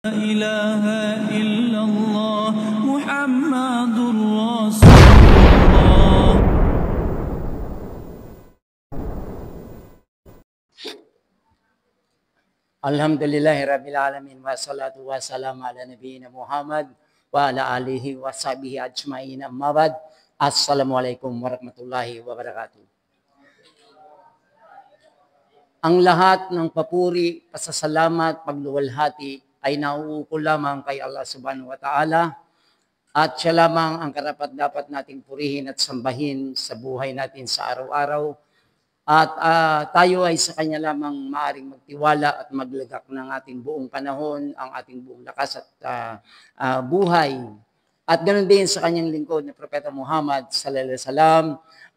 لا إله إلا الله محمد رسول الله. Alhamdulillahi Rabbil Alamin wa salatu wa salam ala nabiyina Muhammad wa ala alihi wa sahbihi ajma'in amma ba'd. Assalamualaikum warahmatullahi wabarakatuh. Ang lahat ng papuri, pasasalamat, pagluwalhati ay nauukol lamang kay Allah subhanahu wa ta'ala at siya lamang ang karapat-dapat nating purihin at sambahin sa buhay natin sa araw-araw. At tayo ay sa Kanya lamang maaaring magtiwala at maglagak ng ating buong panahon, ang ating buong lakas at buhay. At ganoon din sa Kanyang lingkod na Propeta Muhammad sallallahu alaihi wasallam,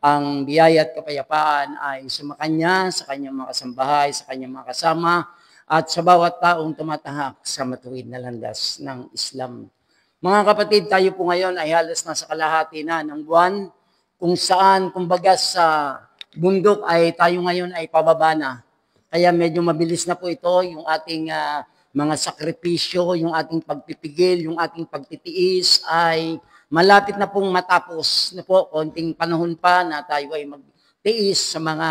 ang biyaya at kapayapaan ay sumakanya sa Kanyang mga kasambahay, sa Kanyang mga kasama, at sa bawat taong tumatahak sa matuwid na landas ng Islam. Mga kapatid, tayo po ngayon ay halos nasa kalahati na ng buwan, kung saan, kumbaga sa bundok ay tayo ngayon ay pababa na. Kaya medyo mabilis na po ito, yung ating mga sakripisyo, yung ating pagpipigil, yung ating pagtitiis ay malapit na pong matapos na po. Konting panahon pa na tayo ay magtiis sa mga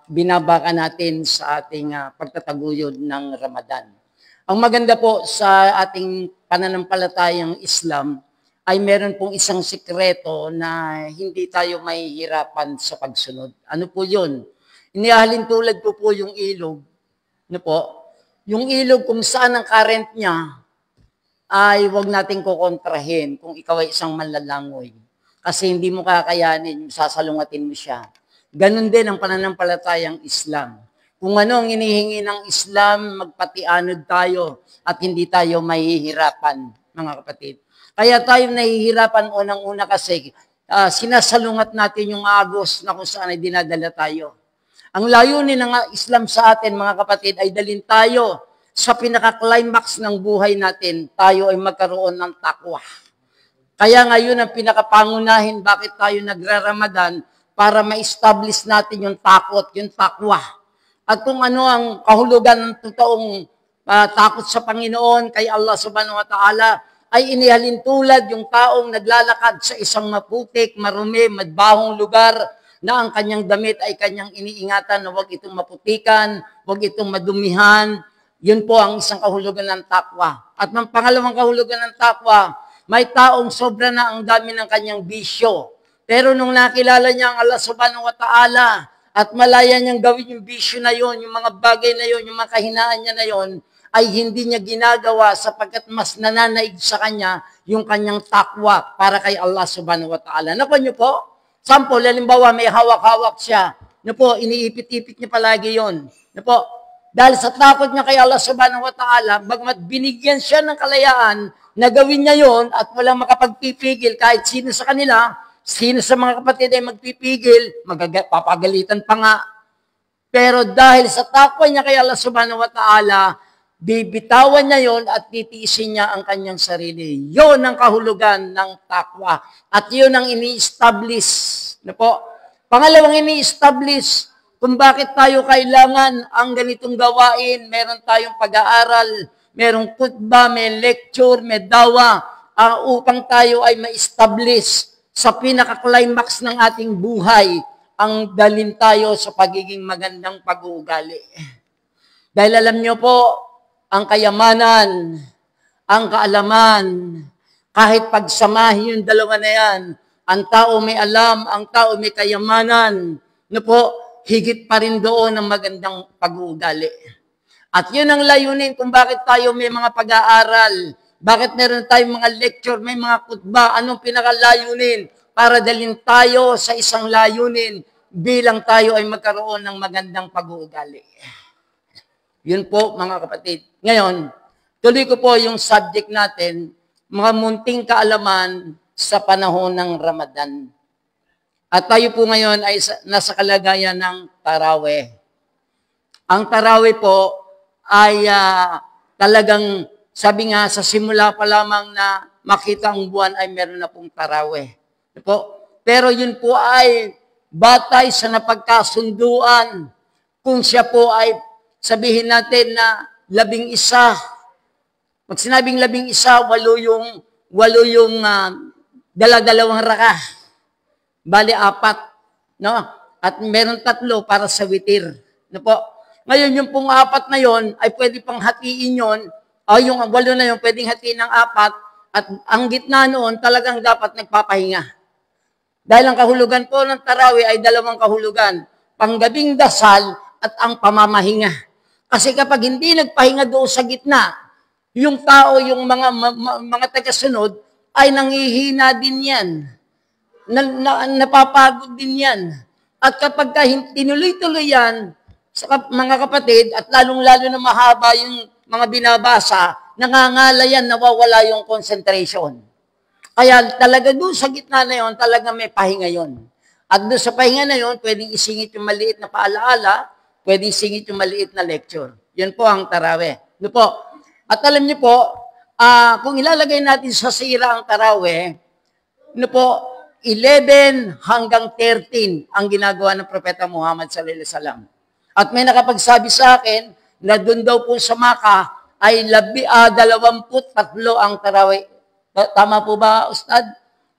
binabaka natin sa ating pagtataguyod ng Ramadan. Ang maganda po sa ating pananampalatayang Islam ay meron pong isang sikreto na hindi tayo mahihirapan sa pagsunod. Ano po yun? Inihalin tulad ko po yung ilog. Ano po? Yung ilog kung saan ang current niya ay huwag nating kukontrahin kung ikaw ay isang manlalangoy. Kasi hindi mo kakayanin, sasalungatin mo siya. Ganon din ang pananampalatayang Islam. Kung ano ang inihingi ng Islam, magpatianod tayo at hindi tayo mahihirapan, mga kapatid. Kaya tayo nahihirapan unang-una kasi sinasalungat natin yung agos na kung saan ay dinadala tayo. Ang layunin ng Islam sa atin, mga kapatid, ay dalhin tayo sa pinaka-climax ng buhay natin. Tayo ay magkaroon ng takwa. Kaya ngayon ang pinakapangunahin bakit tayo nagra-Ramadan para ma-establish natin yung takot, yung takwa. At kung ano ang kahulugan ng totoong takot sa Panginoon kay Allah subhanahu wa ta'ala, ay inihalin tulad yung taong naglalakad sa isang maputik, marumi, madbahong lugar na ang kanyang damit ay kanyang iniingatan na huwag itong maputikan, huwag itong madumihan. Yun po ang isang kahulugan ng takwa. At ang pangalawang kahulugan ng takwa, may taong sobra na ang dami ng kanyang bisyo. Pero nung nakilala niya ang Allah subhanahu wa ta'ala at malaya niyang gawin yung bisyo na yon, yung mga bagay na yon, yung mga kahinaan niya na yon, ay hindi niya ginagawa sapagkat mas nananaig sa kanya yung kanyang takwa para kay Allah subhanahu wa ta'ala. Nakuha niyo po? Sample, halimbawa may hawak-hawak siya. Ano po, iniipit-ipit niya palagi yon. Ano po? Dahil sa takot niya kay Allah subhanahu wa ta'ala, bagmat binigyan siya ng kalayaan na gawin niya yon at walang makapagpipigil kahit sino sa kanila, sino sa mga kapatid ay magpipigil, papagalitan pa nga. Pero dahil sa takwa niya kay Allah subhanahu wa ta'ala, bibitawan niya yon at titiisin niya ang kanyang sarili. Yon ang kahulugan ng takwa. At yon ang ini-establish. Ano po? Pangalawang ini-establish kung bakit tayo kailangan ang ganitong gawain. Meron tayong pag-aaral, merong khutbah, may lecture, may dawa, upang tayo ay ma-establish sa pinaka-climax ng ating buhay ang dalhin tayo sa pagiging magandang pag-uugali. Dahil alam niyo po, ang kayamanan, ang kaalaman, kahit pagsamahin yung dalawa na yan, ang tao may alam, ang tao may kayamanan, no po, higit pa rin doon ang magandang pag-uugali. At yun ang layunin kung bakit tayo may mga pag-aaral, bakit meron tayong mga lecture, may mga khutbah, anong pinakalayunin para dalhin tayo sa isang layunin bilang tayo ay magkaroon ng magandang pag-uugali. Yun po, mga kapatid. Ngayon, tuloy ko po yung subject natin, mga munting kaalaman sa panahon ng Ramadan. At tayo po ngayon ay nasa kalagayan ng Tarawih. Ang Tarawih po ay talagang, sabi nga, sa simula pa lamang na makita ang buwan ay meron na pong Tarawih. Pero yun po ay batay sa napagkasunduan kung siya po ay sabihin natin na 11 Pag sinabing 11, 8 yung dala-dalawang raka. Bali, 4. No? At meron 3 para sa witir. No po? Ngayon, yung pong 4 na yon ay pwede pang hatiin yon, o yung 8 na yon, pwedeng hatiin ng 4, at ang gitna noon talagang dapat nagpapahinga. Dahil ang kahulugan po ng tarawih ay 2 kahulugan, panggabing dasal at ang pamamahinga. Kasi kapag hindi nagpahinga doon sa gitna, yung tao, yung mga tagasunod, ay nanghihina din yan. Napapagod din yan. At kapag tinuloy-tuloy yan, mga kapatid, at lalong-lalo na mahaba yung mga binabasa, nangangala yan, nawawala yung concentration. Kaya talaga doon sa gitna na yon, talaga may pahinga yon. At doon sa pahinga na yon, pwedeng isingit yung maliit na paalaala, pwedeng isingit yung maliit na lecture. Yun po ang tarawih. No po. At alam niyo po, kung ilalagay natin sa sira ang tarawih, no po, 11 hanggang 13 ang ginagawa ng Propeta Muhammad sallallahu alaihi wasallam. At may nakapagsabi sa akin na doon daw po sa Makkah ay 23 ang tarawih. Tama po ba, Ustad?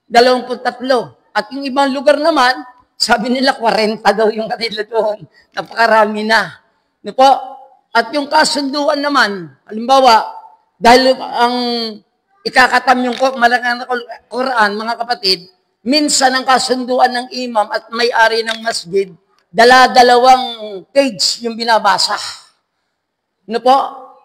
23. At yung ibang lugar naman, sabi nila 40 daw yung kanila doon. Napakarami na. No po? At yung kasunduan naman, halimbawa, dahil ang ikakatam yung malaking Quran, mga kapatid, minsan ang kasunduan ng imam at may-ari ng masjid, dala-dalawang page yung binabasa. No po?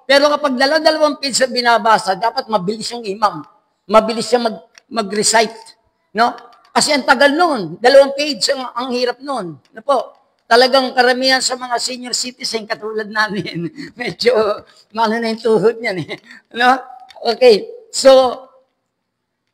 Pero kapag dala-dalawang page yung binabasa, dapat mabilis yung imam. Mabilis siya mag-recite. No? Kasi ang tagal noon, 2 page ang hirap noon. No po? Talagang karamihan sa mga senior citizen katulad namin, medyo na yung tuhod niyan eh. No? Okay. So,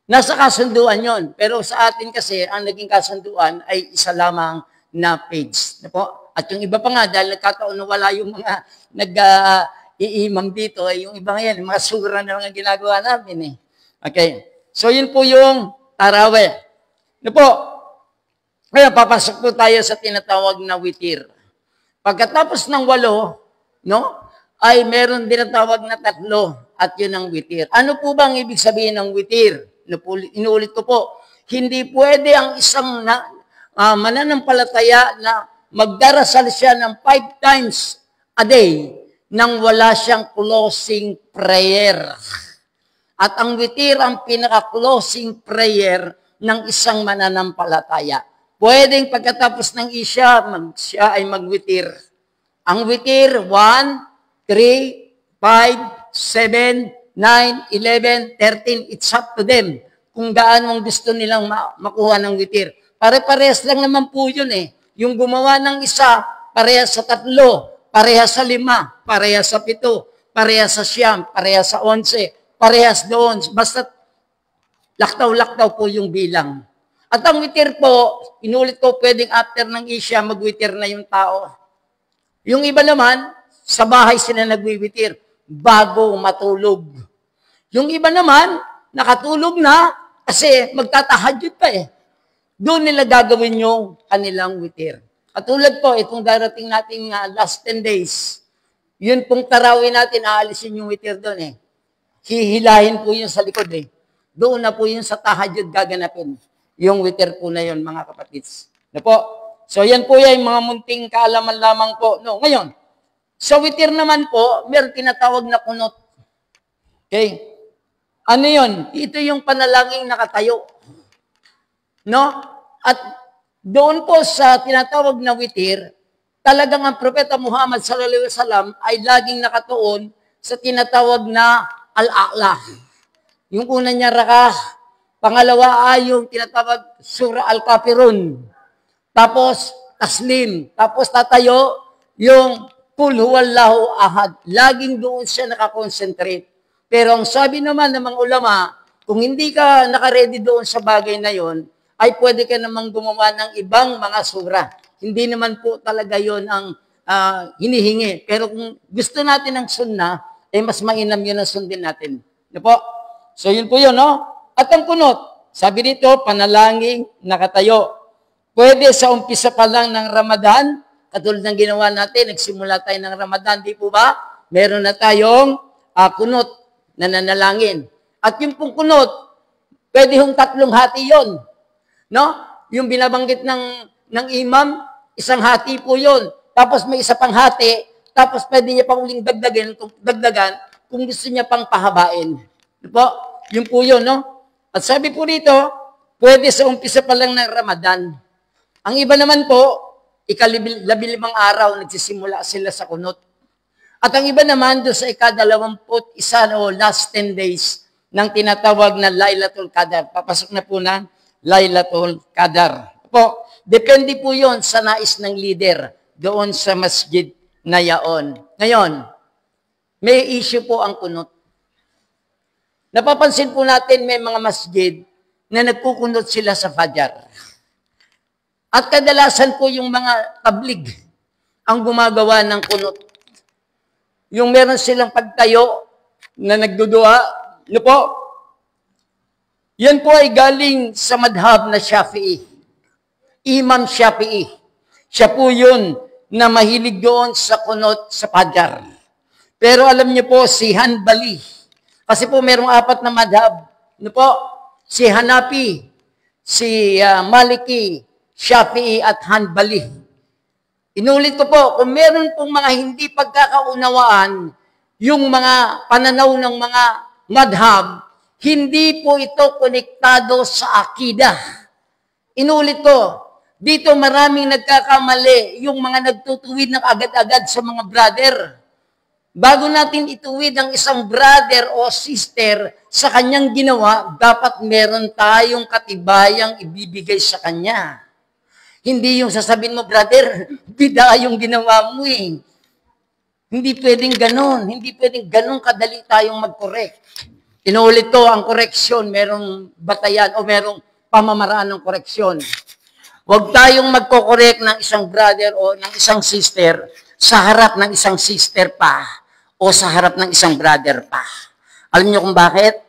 nasa kasunduan yon. Pero sa atin kasi, ang naging kasunduan ay isa lamang na page. No po? At yung iba pa nga, dahil nagkataon na wala yung mga nag-iimam dito, ay yung iba ngayon, mga sura na mga ginagawa namin eh. Okay. So, yun po yung tarawih. No po? Kaya papasok po tayo sa tinatawag na witir. Pagkatapos ng 8, no, ay meron dinatawag na 3 at yun ang witir. Ano po ba ang ibig sabihin ng witir? Inuulit ko po, hindi pwede ang isang mananampalataya na magdarasal siya ng 5 times a day nang wala siyang closing prayer. At ang witir ang pinaka-closing prayer ng isang mananampalataya. Pwedeng pagkatapos ng Isya, siya ay magwitir. Ang witir, 1, 3, 5, 7, 9, 11, 13, it's up to them kung gaano ang gusto nilang makuha ng witir. Pare-parehas lang naman po yun eh. Yung gumawa ng isa, parehas sa 3, parehas sa 5, parehas sa 7, parehas sa 9, parehas sa 11, parehas doon. Basta laktaw-laktaw po yung bilang. At ang witir po, inulit ko, pwedeng after ng Isya, magwitir na yung tao. Yung iba naman, sa bahay sila nagwiwitir bago matulog. Yung iba naman, nakatulog na kasi magtatahadyud pa eh. Doon nila gagawin yung kanilang witir. Katulad po, itong darating nating last 10 days, yun pong tarawih natin, aalisin yung witir doon eh. Hihilahin po yun sa likod eh. Doon na po yun sa tahadyud gaganapin. Yung witir po na yun, mga kapatids. Na po? So, yan po yung mga munting kaalaman lamang po. No, ngayon, sa witir naman po, meron tinatawag na kunot. Okay? Ano yun? Ito yung panalangin nakatayo. No? At doon po sa tinatawag na witir, talagang ang Propeta Muhammad sallallahu alaihi wasallam ay laging nakatuon sa tinatawag na al-a'la. Yung una niya rakah, pangalawa ay yung tinatawag Surah Al-Kafirun. Tapos, taslim. Tapos tatayo yung Qul Huwallahu Ahad. Laging doon siya nakakonsentrate. Pero ang sabi naman ng mga ulama, kung hindi ka nakaredy doon sa bagay na yon, ay pwede ka namang gumawa ng ibang mga surah. Hindi naman po talaga yon ang hinihingi. Pero kung gusto natin ng sunnah, eh mas mainam yun ang sundin natin. Ano po? So yun po yun, no? At ang kunot, sabi dito, panalangin, nakatayo. Pwede sa umpisa pa lang ng Ramadan, katulad ng ginawa natin, nagsimula tayo ng Ramadan, di po ba? Meron na tayong kunot. nananalangin. At yung pong kunot, pwede hong 3 hati yon, no? Yung binabanggit ng imam, isang hati po yon. Tapos may isa pang hati, tapos pwede niya pang uling dagdagan kung gusto niya pang pahabain. Po? Yun po yun, no? At sabi po dito, pwede sa umpisa pa lang ng Ramadan. Ang iba naman po, 15 araw, nagsisimula sila sa kunot. At ang iba naman, doon sa 21 o last 10 days, ng tinatawag na Laylatul Qadar. Papasok na po na Laylatul Qadar. Po, depende po yon sa nais ng leader doon sa masjid na yaon. Ngayon, may issue po ang kunot. Napapansin po natin may mga masjid na nagkukunot sila sa Fajr. At kadalasan po yung mga tablig ang gumagawa ng kunot. Yung meron silang pagtayo na nagdudua, ano po? Yan po ay galing sa madhab na Shafi'i. Imam Shafi'i. Siya po yun na mahilig doon sa kunot sa Fajr. Pero alam niyo po, si Hanbali, kasi po merong 4 na madhab. Ano po? Si Hanafi, si Maliki, Shafi'i at Hanbali. Inulit ko po, kung meron pong mga hindi pagkakaunawaan, yung mga pananaw ng mga madhab, hindi po ito konektado sa akidah. Inulit ko, dito maraming nagkakamali yung mga nagtutuwid ng agad-agad sa mga brother. Bago natin ituwid ang isang brother o sister sa kanyang ginawa, dapat meron tayong katibayang ibibigay sa kanya. Hindi yung sasabihin mo, brother, bida yung ginawa mo eh. Hindi pwedeng ganon. Hindi pwedeng ganon kadali tayong mag-correct. Inuulit ko, ang correction, merong batayan o merong pamamaraan ng koreksyon. Huwag tayong magko-correct ng isang brother o ng isang sister sa harap ng isang sister pa o sa harap ng isang brother pa. Alam niyo kung bakit?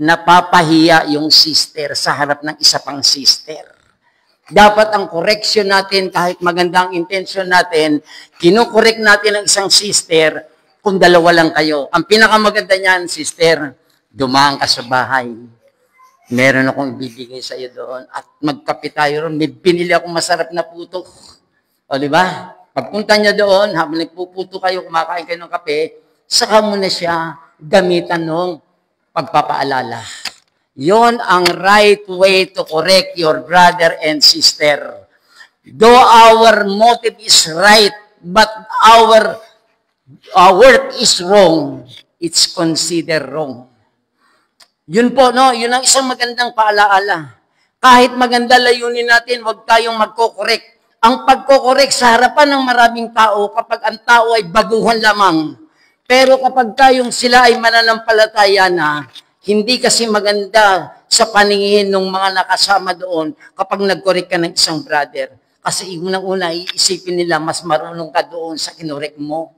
Napapahiya yung sister sa harap ng isa pang sister. Dapat ang correction natin, kahit magandang intention natin, kinukorek natin ang isang sister kung 2 lang kayo. Ang pinakamaganda niyan, sister, dumaan ka sa bahay. Meron akong ibibigay sa iyo doon at magkape tayo ron. May binili akong masarap na puto. O, di ba? Pagpunta niya doon, habang nagpuputo kayo, kumakain kayo ng kape, saka mo na siya gamitan ng pagpapaalala. Yon ang right way to correct your brother and sister. Though our motive is right, but our work is wrong, it's considered wrong. Yun po, no? Yun ang isang magandang paalaala. Kahit maganda layunin natin, huwag tayong magko-correct. Ang pagko-correct sa harapan ng maraming tao, kapag ang tao ay baguhan lamang. Pero kapag tayong sila ay mananampalataya na, hindi kasi maganda sa paningin ng mga nakasama doon kapag nag-correct ka ng isang brother. Kasi unang-una, iisipin nila, mas marunong ka doon sa kinorek mo.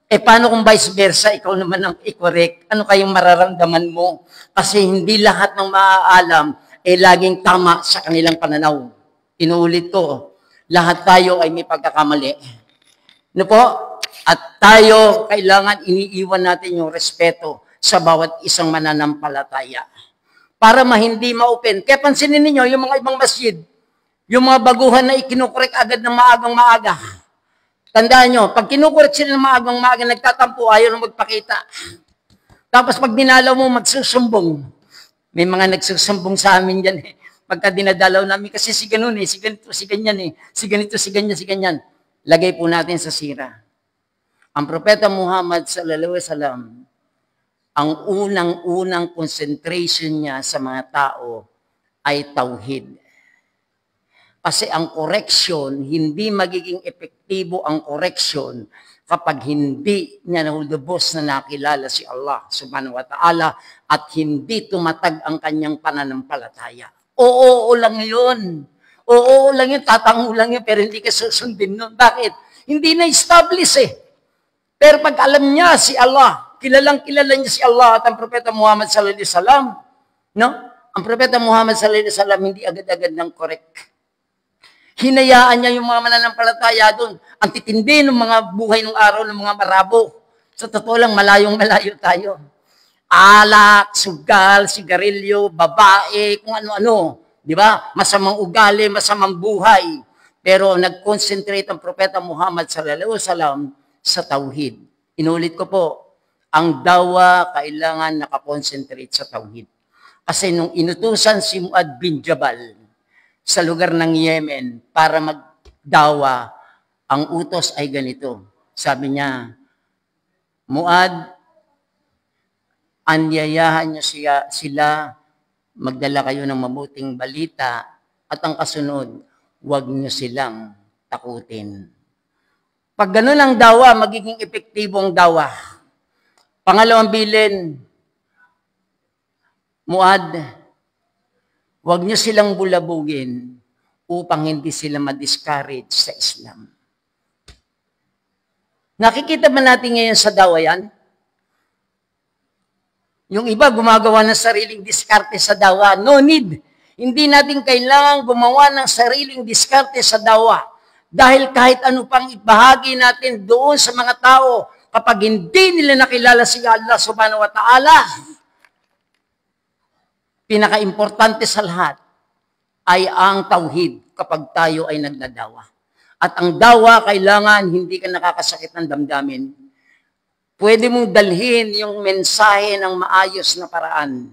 Eh, paano kung vice versa, ikaw naman ang i-correct? Ano kayong mararamdaman mo? Kasi hindi lahat ng maaalam eh laging tama sa kanilang pananaw. Inuulit ko, lahat tayo ay may pagkakamali. Ano po? At tayo, kailangan iniiwan natin yung respeto sa bawat isang mananampalataya. Para hindi ma-open. Kaya pansinin ninyo, yung mga ibang masjid, yung mga baguhan na ikinukorek agad ng maagang maaga. Tandaan nyo, pag kinukorek sila ng maagang maaga, nagtatampo, ayaw na magpakita. Tapos pag dinalaw mo, magsusumbong. May mga nagsusumbong sa amin dyan eh. Pagka dinadalaw namin, kasi si ganun eh, si ganito, si ganyan eh, si ganito, si ganyan, si ganyan. Lagay po natin sa sira. Ang Propeta Muhammad sallallahu alaihi wasallam, ang unang-unang concentration niya sa mga tao ay tauhid. Kasi ang correction, hindi magiging epektibo ang correction kapag hindi niya nahulubos na nakilala si Allah subhanahu wa ta'ala at hindi tumatag ang kanyang pananampalataya. Oo lang yun. Oo lang yun, tatango lang yun, pero hindi ka susundin nun. Bakit? Hindi na-establish eh. Pero pag alam niya si Allah, kilalang-kilala niya si Allah at ang Propeta Muhammad sallallahu alaihi wasallam, no? Ang Propeta Muhammad sallallahu alaihi wasallam hindi agad-agad ng correct. Hinayaan niya yung mga mananampalataya doon. Ang titindi ng mga buhay ng araw ng mga marabo. Sa totoo lang, malayong-malayo tayo. alak, sugal, sigarilyo, babae, kung ano-ano. Di ba? Masamang ugali, masamang buhay. Pero nag-concentrate ang Propeta Muhammad sallallahu alaihi wasallam sa tauhid. Inulit ko po, ang dawa kailangan nakakonsentrate sa tauhid. Kasi nung inutusan si Muad bin Jabal sa lugar ng Yemen para magdawa, ang utos ay ganito. Sabi niya, Muad, anyayahan niyo sila, magdala kayo ng mabuting balita, at ang kasunod, huwag niyo silang takutin. Pag ganun ang dawa, magiging epektibo ang dawa. Pangalawang bilin, Muad, huwag niyo silang bulabugin upang hindi sila ma-discourage sa Islam. Nakikita ba natin ngayon sa dawa yan? Yung iba gumagawa ng sariling diskarte sa dawa. No need. Hindi natin kailangan gumawa ng sariling diskarte sa dawa. Dahil kahit ano pang ibahagi natin doon sa mga tao, kapag hindi nila nakilala si Allah subhanahu wa ta'ala, pinaka-importante sa lahat ay ang tauhid kapag tayo ay nagdadawa. At ang dawa, kailangan hindi ka nakakasakit ng damdamin. Pwede mong dalhin yung mensahe ng maayos na paraan.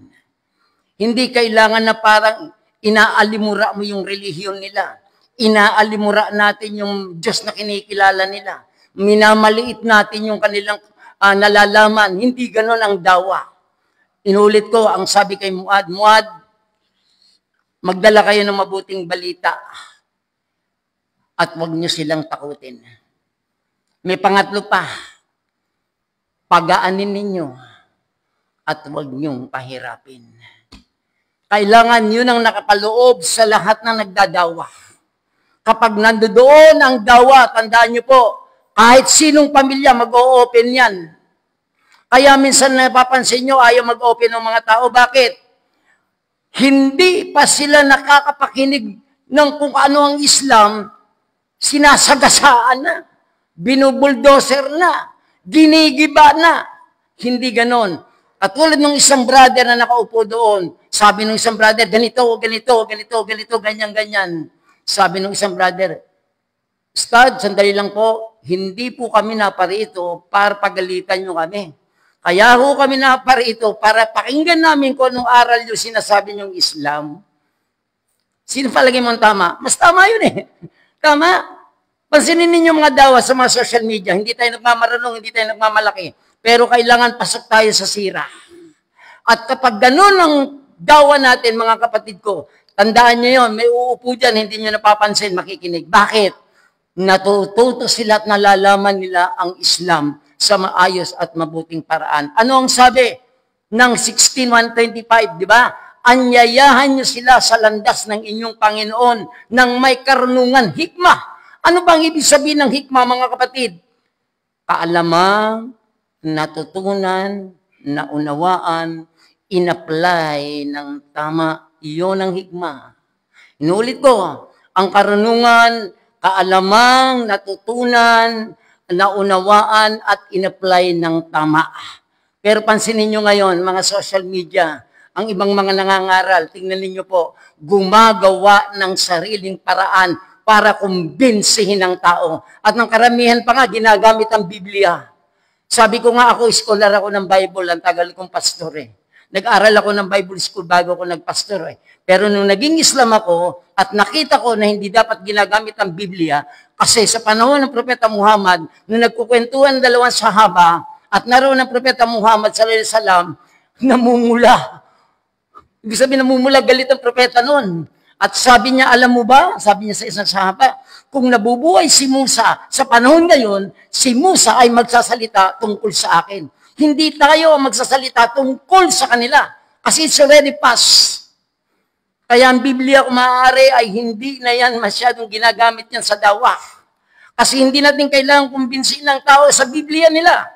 Hindi kailangan na parang inaalimura mo yung relihiyon nila. Inaalimura natin yung Diyos na kinikilala nila. Minamaliit natin yung kanilang nalalaman. Hindi ganon ang dawa. Inulit ko, ang sabi kay Muad, Muad, magdala kayo ng mabuting balita at huwag niyo silang takutin. May pangatlo pa, pagaanin ninyo at huwag niyong pahirapin. Kailangan yun ang nakapaloob sa lahat na nagdadawa. Kapag nandoon ang dawa, tandaan niyo po, kahit sinong pamilya mag-o-open yan. Kaya minsan napapansin nyo, ayaw mag-open ng mga tao. Bakit? Hindi pa sila nakakapakinig ng kung ano ang Islam, sinasagasaan na, binubuldoser na, ginigiba na. Hindi ganon. Katulad ng isang brother na nakaupo doon, sabi ng isang brother, ganito, ganito, ganito, ganito, ganyan, ganyan. Sabi ng isang brother, Ustad, sandali lang po, hindi po kami naparito para pagalitan nyo kami. Kaya ho kami naparito para pakinggan namin kung anong aral yung sinasabi nyong Islam. Sino palagi mong tama? Mas tama yun eh. Tama. Pansinin ninyo mga dawa sa mga social media. Hindi tayo nagmamarunong, hindi tayo nagmamalaki. Pero kailangan pasok tayo sa sira. At kapag ganun ang dawa natin, mga kapatid ko, tandaan nyo yun, may uupo dyan, hindi nyo napapansin, makikinig. Bakit? Natututo sila at nalalaman nila ang Islam sa maayos at mabuting paraan. Ano ang sabi ng 16:125, di ba? Anyayahan nyo sila sa landas ng inyong Panginoon ng may karunungan, hikmah. Ano bang ibig sabihin ng hikmah, mga kapatid? Kaalaman, natutunan, naunawaan, in-apply ng tama. Iyon ang hikmah. Inulit ko, ang karunungan, kaalamang, natutunan, naunawaan at in-apply ng tama. Pero pansinin nyo ngayon, mga social media, ang ibang mga nangangaral, tingnan niyo po, gumagawa ng sariling paraan para kumbinsihin ng tao. At ng karamihan pa nga, ginagamit ang Biblia. Sabi ko nga ako, scholar ako ng Bible, ang tagal kong pastor eh. Nag-aral ako ng Bible school bago ako nagpastor eh. Pero nung naging Islam ako at nakita ko na hindi dapat ginagamit ang Biblia, kasi sa panahon ng Propeta Muhammad, nung nagkukwentuhan dalawang sahaba at naroon ang Propeta Muhammad sallallahu alaihi wasallam, namumula. Ibig sabihin namumula, galit ang propeta noon. At sabi niya, alam mo ba, sabi niya sa isang sahaba, kung nabubuhay si Musa sa panahon ngayon, si Musa ay magsasalita tungkol sa akin. Hindi tayo magsasalita tungkol sa kanila. Kasi it's already past. Kaya ang Biblia kung maaari ay hindi na yan masyadong ginagamit yan sa dawa. Kasi hindi natin kailangan kumbinsin ng tao sa Biblia nila.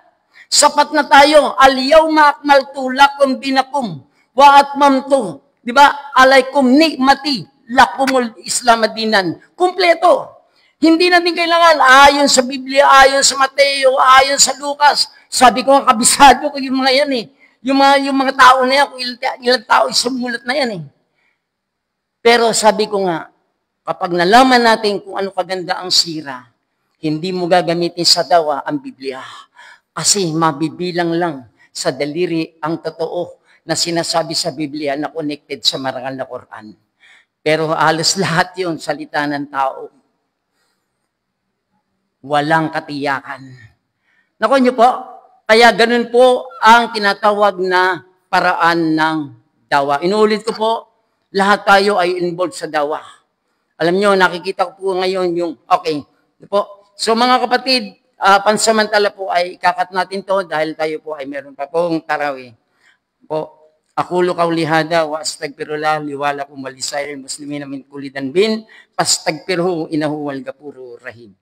Sapat na tayo. Al-yawma akmaltu lakum dinakum wa atmamtu. Diba? Alaykum ni'mati lakumul Islam adinan. Kumpleto. Hindi natin kailangan ayon sa Biblia, ayon sa Mateo, ayon sa Lucas. Sabi ko nga, kabisado ko yung mga yan eh. Yung mga tao na yan, kung ilang tao sumulat na yan eh. Pero sabi ko nga, kapag nalaman natin kung ano kaganda ang sira, hindi mo gagamitin sa dawa ang Biblia. Kasi mabibilang lang sa daliri ang totoo na sinasabi sa Biblia na connected sa marangal na Quran. Pero halos lahat yun, salita ng tao. Walang katiyakan. Naku niyo po, kaya ganun po ang tinatawag na paraan ng dawa. Inuulit ko po, lahat tayo ay involved sa dawa. Alam niyo, nakikita ko po ngayon yung, okay, po. So mga kapatid, pansamantala po ay kakat natin to dahil tayo po ay meron pa pong tarawih. Po, akulo kaulihada wa astagfirullah liwala kum walisayil muslimin min kulidan bin pastagfirhu inahu wal gapuru rahim.